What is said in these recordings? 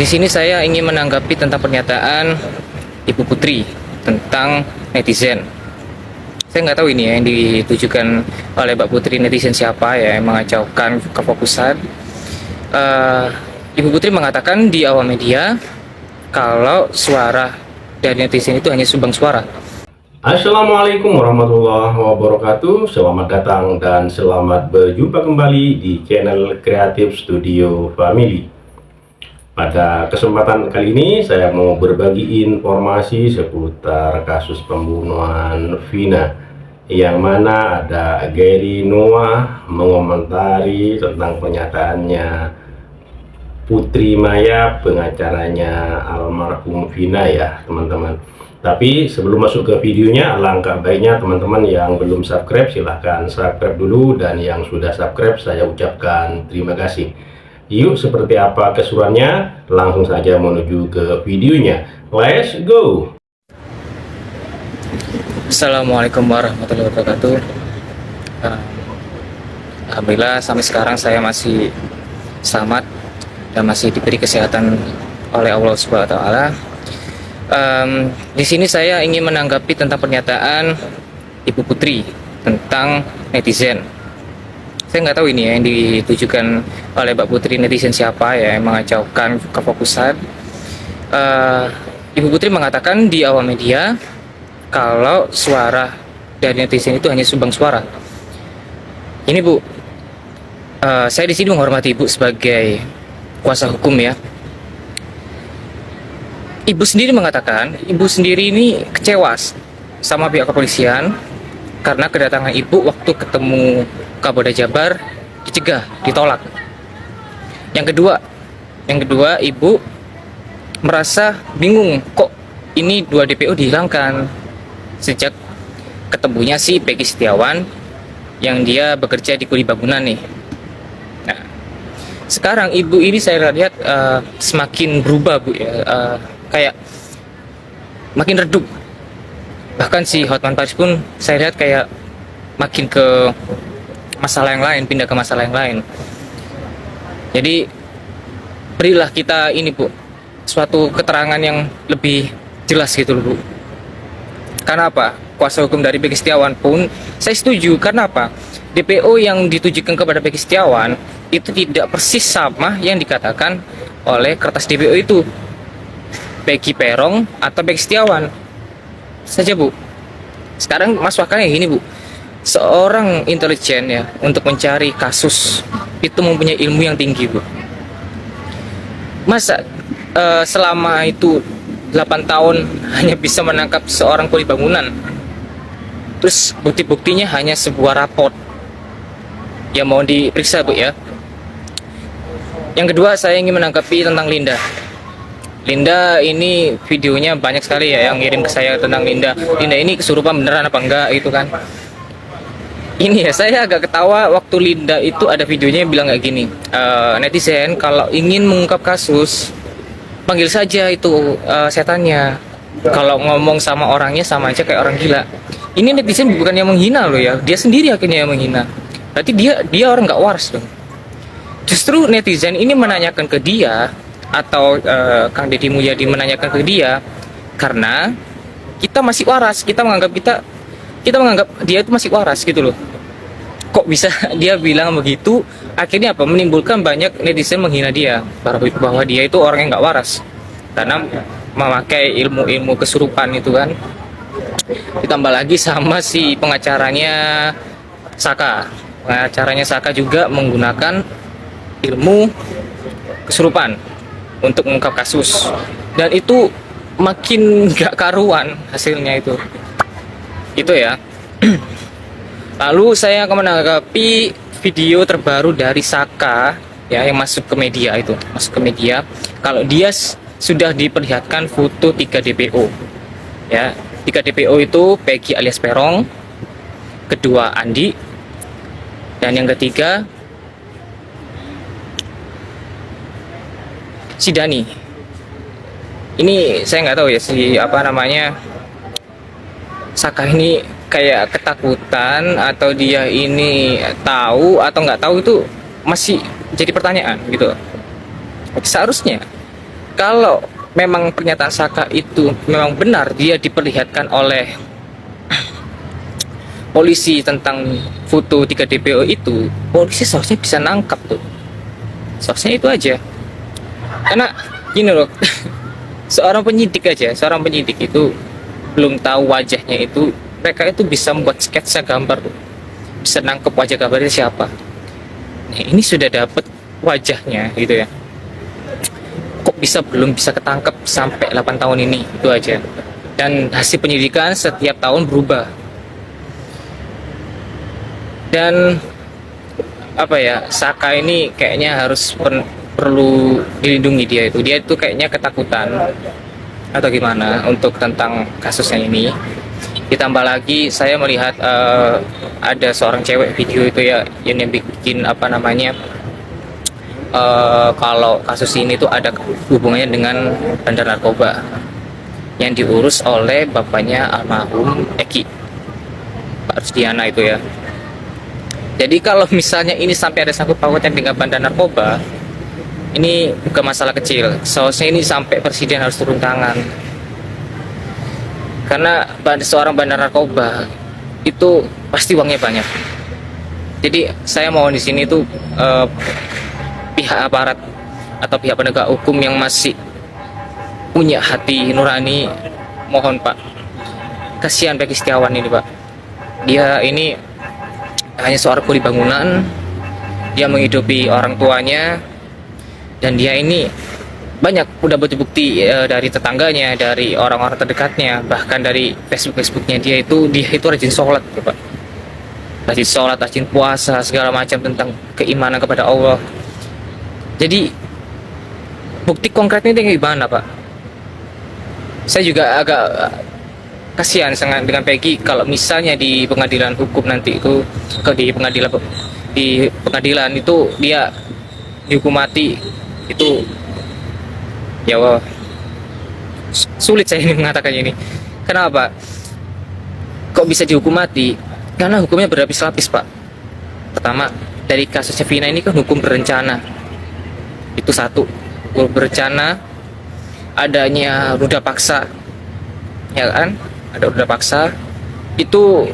Di sini saya ingin menanggapi tentang pernyataan Ibu Putri tentang netizen. Saya nggak tahu ini ya, yang ditujukan oleh Mbak Putri netizen siapa ya, yang mengacaukan kefokusan. Ibu Putri mengatakan di awal media kalau suara dari netizen itu hanya sumbang suara. Assalamualaikum warahmatullahi wabarakatuh. Selamat datang dan selamat berjumpa kembali di channel Kreatif Studio Family. Pada kesempatan kali ini saya mau berbagi informasi seputar kasus pembunuhan Vina, yang mana ada Gary Noah mengomentari tentang pernyataannya Putri Maya, pengacaranya almarhum Vina ya teman-teman. Tapi sebelum masuk ke videonya, alangkah baiknya teman-teman yang belum subscribe silahkan subscribe dulu, dan yang sudah subscribe saya ucapkan terima kasih. Yuk, seperti apa keseruannya? Langsung saja menuju ke videonya. Let's go! Assalamualaikum warahmatullahi wabarakatuh. Alhamdulillah sampai sekarang saya masih selamat dan masih diberi kesehatan oleh Allah Subhanahu wa Ta'ala. Di sini saya ingin menanggapi tentang pernyataan Ibu Putri tentang netizen. Saya nggak tahu ini ya, yang ditujukan oleh Mbak Putri netizen siapa ya, yang mengacaukan kefokusan. Ibu Putri mengatakan di awal media kalau suara dari netizen itu hanya sumbang suara. Ini Bu, saya di sini menghormati Ibu sebagai kuasa hukum ya. Ibu sendiri mengatakan, Ibu sendiri ini kecewa sama pihak kepolisian karena kedatangan Ibu waktu ketemu Kapolda Jabar dicegah, ditolak. Yang kedua, Ibu merasa bingung kok ini 2 DPO dihilangkan sejak ketemunya si Peggy Setiawan yang dia bekerja di kuli bangunan nih. Nah, sekarang Ibu ini saya lihat semakin berubah Bu ya. Kayak makin redup. Bahkan si Hotman Paris pun saya lihat kayak makin ke masalah yang lain, pindah ke masalah yang lain. Jadi berilah kita ini Bu, suatu keterangan yang lebih jelas gitu loh Bu. Karena apa? Kuasa hukum dari Peggy Setiawan pun saya setuju. Karena apa? DPO yang ditujukan kepada Peggy Setiawan itu tidak persis sama yang dikatakan oleh kertas DPO itu. Peggy Perong atau Peggy Setiawan saja Bu. Sekarang masukkannya gini Bu, seorang intelijen ya untuk mencari kasus itu mempunyai ilmu yang tinggi Bu. Masa selama itu 8 tahun hanya bisa menangkap seorang kuli bangunan, terus bukti-buktinya hanya sebuah raport yang mau diperiksa Bu ya. Yang kedua, saya ingin menanggapi tentang Linda ini videonya banyak sekali ya yang ngirim ke saya tentang Linda ini kesurupan beneran apa enggak gitu kan. Ini ya, saya agak ketawa waktu Linda itu ada videonya yang bilang kayak gini, netizen kalau ingin mengungkap kasus panggil saja itu setannya, kalau ngomong sama orangnya sama aja kayak orang gila. Ini netizen bukan yang menghina loh ya, dia sendiri akhirnya yang menghina. Berarti dia orang nggak waras dong. Justru netizen ini menanyakan ke dia, atau Kang Deddy Mulyadi menanyakan ke dia karena kita masih waras, kita menganggap dia itu masih waras gitu loh. Kok bisa dia bilang begitu? Akhirnya apa? Menimbulkan banyak netizen menghina dia bahwa dia itu orang yang nggak waras karena memakai ilmu-ilmu kesurupan itu kan. Ditambah lagi sama si pengacaranya Saka juga menggunakan ilmu kesurupan untuk mengungkap kasus, dan itu makin gak karuan hasilnya itu ya. Lalu saya akan menanggapi video terbaru dari Saka ya, yang masuk ke media kalau dia sudah diperlihatkan foto 3 DPO ya. 3 DPO itu Peggy alias Perong, kedua Andi, dan yang ketiga si Dani. Ini saya nggak tahu ya Saka ini kayak ketakutan atau dia ini tahu atau nggak tahu, itu masih jadi pertanyaan gitu. Seharusnya kalau memang pernyataan Saka itu memang benar, dia diperlihatkan oleh polisi tentang foto 3 DPO itu, polisi seharusnya bisa nangkap tuh, seharusnya itu aja. Karena gini loh, seorang penyidik itu belum tahu wajahnya itu, mereka itu bisa membuat sketsa gambar tuh, bisa nangkep wajah gambarnya siapa. Nah, ini sudah dapet wajahnya gitu ya, kok belum bisa ketangkep sampai 8 tahun ini, itu aja. Dan hasil penyidikan setiap tahun berubah. Dan apa ya, Saka ini kayaknya harus perlu dilindungi. Dia itu kayaknya ketakutan atau gimana untuk tentang kasusnya ini. Ditambah lagi saya melihat ada seorang cewek video itu ya yang bikin apa namanya, kalau kasus ini tuh ada hubungannya dengan bandar narkoba yang diurus oleh bapaknya almarhum Eki, Pak Rusdiana itu ya. Jadi kalau misalnya ini sampai ada sangkut pautnya dengan bandar narkoba, ini bukan masalah kecil. Seharusnya ini sampai presiden harus turun tangan. Karena seorang bandar narkoba itu pasti uangnya banyak. Jadi saya mau di sini tuh pihak aparat atau pihak penegak hukum yang masih punya hati nurani, mohon Pak, kasihan Peggy Setiawan ini Pak. Dia ini hanya seorang kuli bangunan, dia menghidupi orang tuanya, dan dia ini banyak udah bukti-bukti dari tetangganya, dari orang-orang terdekatnya, bahkan dari Facebooknya dia itu rajin sholat gitu, Pak. Rajin sholat, rajin puasa, segala macam tentang keimanan kepada Allah. Jadi bukti konkretnya itu gimana Pak? Saya juga agak kasihan dengan Peggy kalau misalnya di pengadilan hukum nanti itu, di pengadilan itu dia dihukum mati, itu ya wah, sulit saya ini mengatakannya ini. Kenapa? Kok bisa dihukum mati? Karena hukumnya berlapis-lapis Pak. Pertama, dari kasusnya Vina ini kan hukum berencana, itu satu, hukum berencana, adanya ruda paksa, ya kan? Ada ruda paksa, itu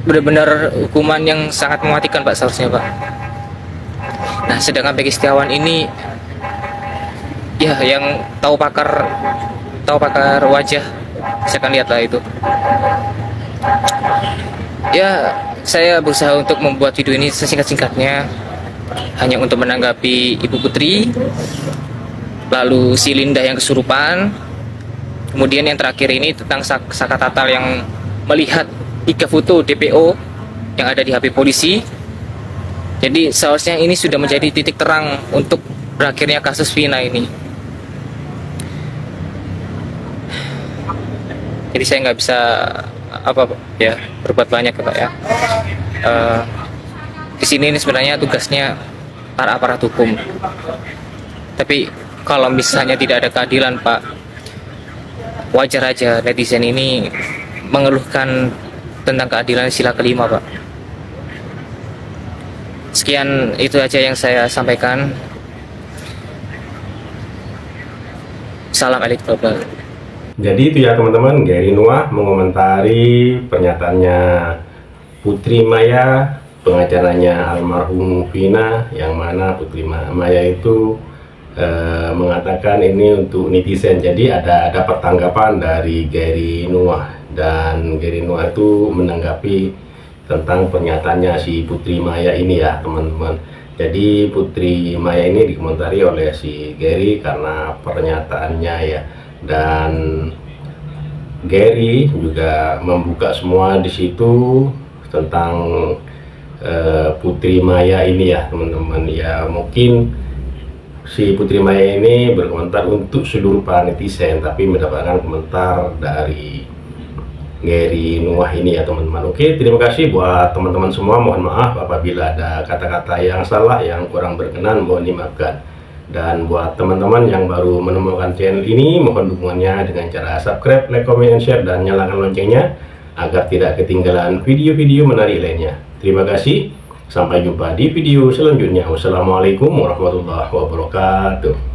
benar-benar hukuman yang sangat mematikan Pak, seharusnya Pak. Nah, sedangkan Peggy Setiawan ini ya yang tahu pakar wajah, saya akan lihatlah itu. Ya, saya berusaha untuk membuat video ini sesingkat-singkatnya, hanya untuk menanggapi Ibu Putri, lalu si Linda yang kesurupan, kemudian yang terakhir ini tentang Saka Tatal yang melihat 3 foto DPO yang ada di HP polisi. Jadi seharusnya ini sudah menjadi titik terang untuk berakhirnya kasus Vina ini. Jadi saya nggak bisa berbuat banyak ya Pak ya. Di sini ini sebenarnya tugasnya para aparat hukum. Tapi kalau misalnya tidak ada keadilan Pak, wajar aja netizen ini mengeluhkan tentang keadilan sila kelima Pak. Sekian itu aja yang saya sampaikan. Assalamualaikum warahmatullahi wabarakatuh. Jadi itu ya teman-teman, Gary Nuah mengomentari pernyataannya Putri Maya, pengacaranya almarhum Vina, yang mana Putri Maya itu mengatakan ini untuk netizen. Jadi ada dapat tanggapan dari Gary Nuah, dan Gary Nuah itu menanggapi tentang pernyataannya si Putri Maya ini ya teman-teman. Jadi Putri Maya ini dikomentari oleh si Gary karena pernyataannya ya, dan Gary juga membuka semua di situ tentang Putri Maya ini ya teman-teman. Ya mungkin si Putri Maya ini berkomentar untuk seluruh para netizen, tapi mendapatkan komentar dari Gary Nuah ini ya teman-teman. Oke, terima kasih buat teman-teman semua. Mohon maaf apabila ada kata-kata yang salah, yang kurang berkenan, mohon dimaafkan. Dan buat teman-teman yang baru menemukan channel ini, mohon dukungannya dengan cara subscribe, like, comment, and share, dan nyalakan loncengnya agar tidak ketinggalan video-video menarik lainnya. Terima kasih, sampai jumpa di video selanjutnya. Wassalamualaikum warahmatullahi wabarakatuh.